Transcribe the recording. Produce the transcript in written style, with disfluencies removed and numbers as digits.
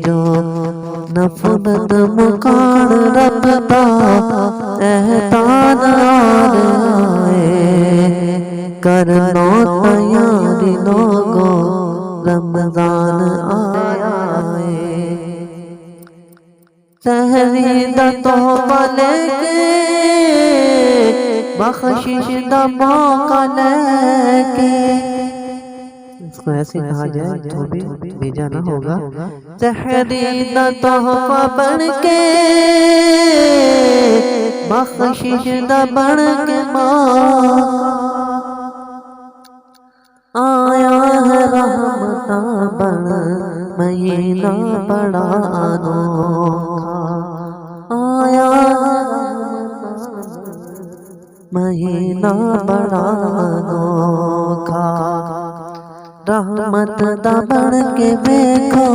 जो नफरत मुकान रब दा एहसान आए करनो तैयारी लोगो रमजान आया है। सहरी दा तोहफा लेके बख्शिश दा मौका लेके, इसको ऐसे कहा जाए तो भी भेजा ना होगा। सहरी दा तोहफा बन के बख्शिश दा बन के आया है रहमता बन महीना बड़ा अनोखा, आया महीना बड़ा अनोखा। रहमत दा बन के देखो